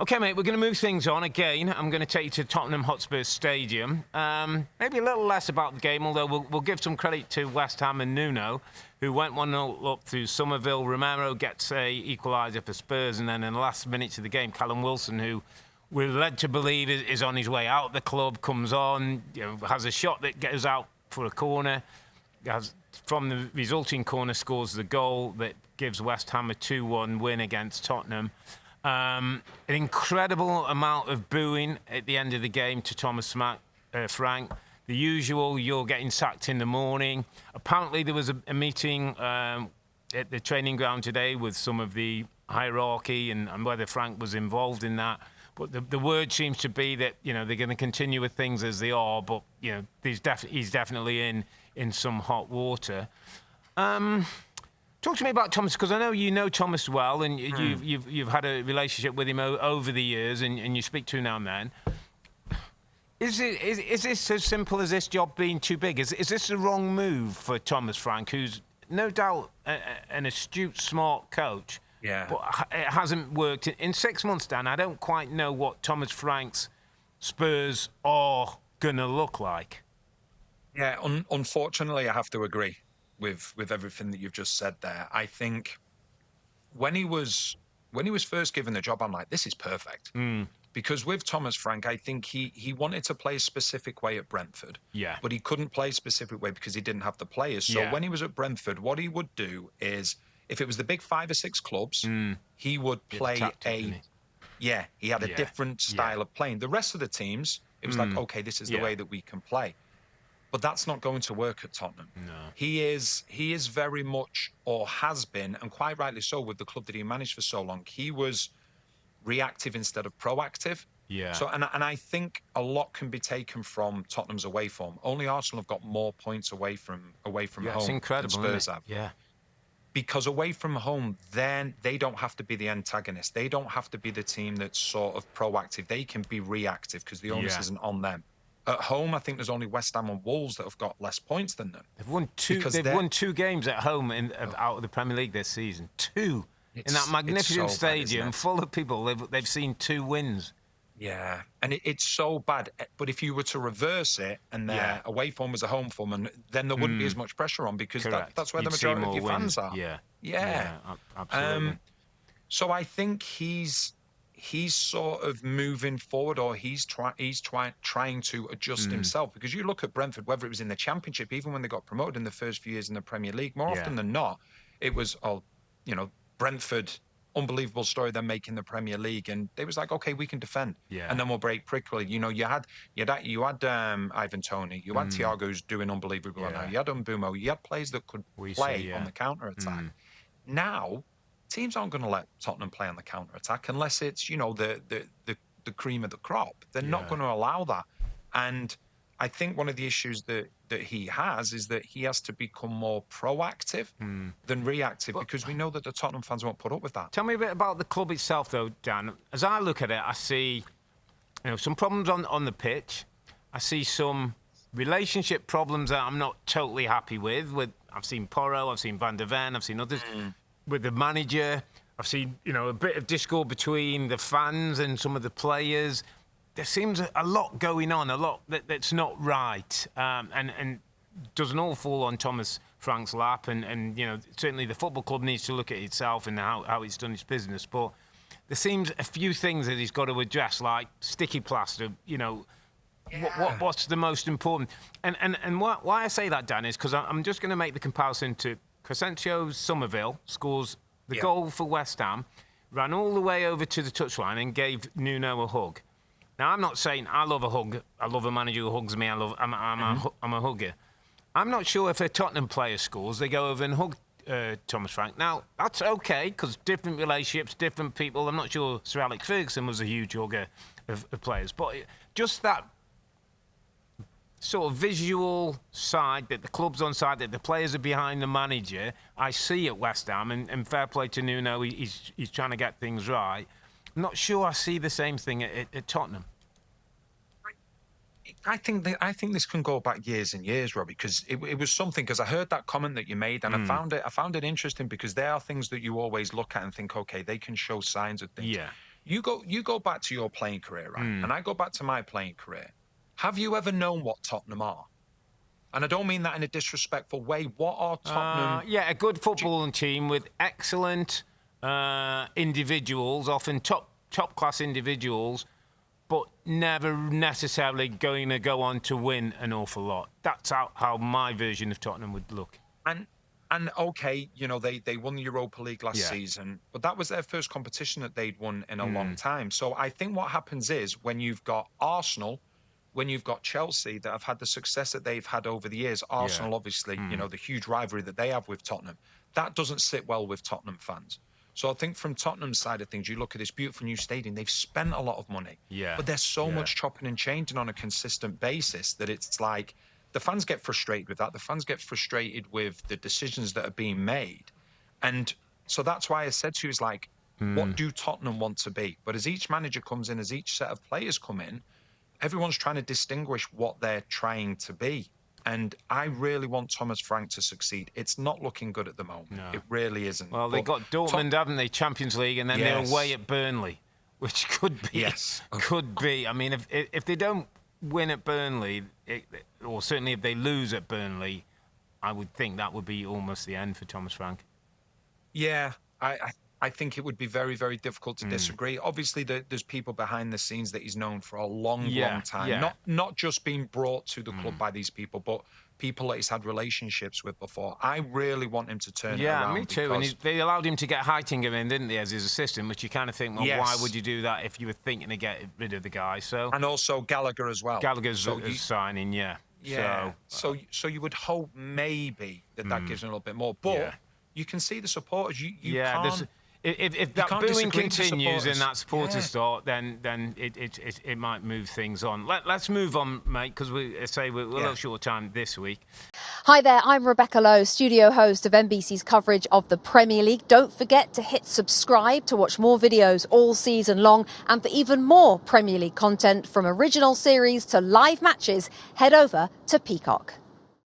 Okay, mate, we're going to move things on again. I'm going to take you to Tottenham Hotspur Stadium. Maybe a little less about the game, although we'll give some credit to West Ham and Nuno, who went 1-0 up through Somerville. Romero gets a equaliser for Spurs, and then in the last minutes of the game, Callum Wilson, who we're led to believe is on his way out of the club, comes on, has a shot that goes out for a corner, from the resulting corner scores the goal that gives West Ham a 2-1 win against Tottenham. An incredible amount of booing at the end of the game to Thomas Frank. The usual, you're getting sacked in the morning. Apparently there was a meeting at the training ground today with some of the hierarchy and whether Frank was involved in that. But the word seems to be that, they're going to continue with things as they are, but, he's definitely in some hot water. Talk to me about Thomas, because I know you know Thomas well, and you've had a relationship with him over the years, and you speak to him now and then. Is this as simple as this job being too big? Is this the wrong move for Thomas Frank, who's no doubt an astute, smart coach? Yeah. But it hasn't worked. In 6 months, Dan, I don't quite know what Thomas Frank's Spurs are going to look like. Yeah, unfortunately, I have to agree with everything that you've just said there. I think when he was first given the job, I'm like, this is perfect. Because with Thomas Frank, I think he wanted to play a specific way at Brentford. Yeah. But he couldn't play a specific way because he didn't have the players. So when he was at Brentford, what he would do is, if it was the big 5 or 6 clubs, he would play he had a different style of playing. The rest of the teams, it was like, okay, this is the way that we can play. But that's not going to work at Tottenham. No. He is very much, or has been, and quite rightly so, with the club that he managed for so long. He was reactive instead of proactive. Yeah. So, and I think a lot can be taken from Tottenham's away form. Only Arsenal have got more points away from home it's incredible, than Spurs isn't it? have. Yeah. Because away from home, then they don't have to be the antagonist. They don't have to be the team that's sort of proactive. They can be reactive because the onus isn't on them. At home, I think there's only West Ham and Wolves that have got less points than them. They've won two games at home out of the Premier League this season. Two. In that magnificent stadium full of people, they've seen 2 wins. Yeah, and it's so bad. But if you were to reverse it and their away form was a home form, and then there wouldn't be as much pressure on, because that's where the majority of your fans are. Yeah, absolutely. So I think he's sort of moving forward, or he's trying to adjust himself. Because you look at Brentford, whether it was in the Championship, even when they got promoted in the first few years in the Premier League, more often than not, it was, Brentford, unbelievable story, them making the Premier League, and they was like, okay, we can defend, and then we'll break quickly. You had Ivan Toney, you had Thiago, who's doing unbelievable now. You had Mbumo, you had players that could play on the counter attack. Now, teams aren't going to let Tottenham play on the counter attack unless it's the cream of the crop. They're not going to allow that, and I think one of the issues that he has is that he has to become more proactive than reactive, because we know that the Tottenham fans won't put up with that. Tell me a bit about the club itself, though, Dan. As I look at it, I see some problems on the pitch. I see some relationship problems that I'm not totally happy with. I've seen Porro, I've seen Van der Ven, I've seen others. With the manager, I've seen a bit of discord between the fans and some of the players. There seems a lot going on, a lot that's not right, and doesn't all fall on Thomas Frank's lap. And certainly the football club needs to look at itself and how it's done its business. But there seems a few things that he's got to address, like sticky plaster. What's the most important? And why I say that, Dan, is because I'm just going to make the comparison to Crescencio Somerville scores the goal for West Ham, ran all the way over to the touchline and gave Nuno a hug. Now, I'm not saying I love a hug. I love a manager who hugs me. I'm a hugger. I'm not sure if a Tottenham player scores, they go over and hug Thomas Frank. Now, that's okay, because different relationships, different people. I'm not sure Sir Alex Ferguson was a huge hugger of players. But just that sort of visual side, that the club's on side, that the players are behind the manager, I see at West Ham, and fair play to Nuno, he's trying to get things right. I'm not sure I see the same thing at Tottenham. I think this can go back years and years, Robbie, because it was something, because I heard that comment that you made, and I found it interesting, because there are things that you always look at and think, okay, they can show signs of things. Yeah. You go back to your playing career, right? And I go back to my playing career. Have you ever known what Tottenham are? And I don't mean that in a disrespectful way. What are Tottenham? Yeah, a good footballing team with excellent individuals, often top class individuals, but never necessarily going to go on to win an awful lot. That's how my version of Tottenham would look. And okay, you know, they won the Europa League last season, but that was their first competition that they'd won in a long time. So I think what happens is when you've got Arsenal, when you've got Chelsea that have had the success that they've had over the years, Arsenal, obviously, you know, the huge rivalry that they have with Tottenham, that doesn't sit well with Tottenham fans. So I think from Tottenham's side of things, you look at this beautiful new stadium, they've spent a lot of money, but there's so much chopping and changing on a consistent basis that it's like the fans get frustrated with that. The fans get frustrated with the decisions that are being made. And so that's why I said to you, is like, what do Tottenham want to be? But as each manager comes in, as each set of players come in, everyone's trying to distinguish what they're trying to be. And I really want Thomas Frank to succeed. It's not looking good at the moment. No. It really isn't. Well, they got Dortmund, haven't they? Champions League, and then they're away at Burnley, which could be. Could be. I mean, if they don't win at Burnley, or certainly if they lose at Burnley, I would think that would be almost the end for Thomas Frank. Yeah, I think it would be very, very difficult to disagree. Obviously, there's people behind the scenes that he's known for a long time. Not just being brought to the club by these people, but people that he's had relationships with before. I really want him to turn it around. Yeah, me too. And they allowed him to get Heitingham in, didn't they, as his assistant, which you kind of think, well, why would you do that if you were thinking to get rid of the guy? So and also Gallagher as well. Gallagher's signing, Yeah. So you would hope maybe that gives him a little bit more. But you can see the supporters. You can't. If that booing continues and that supporter start, then it might move things on. Let's move on, mate, because we're a little short time this week. Hi there, I'm Rebecca Lowe, studio host of NBC's coverage of the Premier League. Don't forget to hit subscribe to watch more videos all season long. And for even more Premier League content, from original series to live matches, head over to Peacock.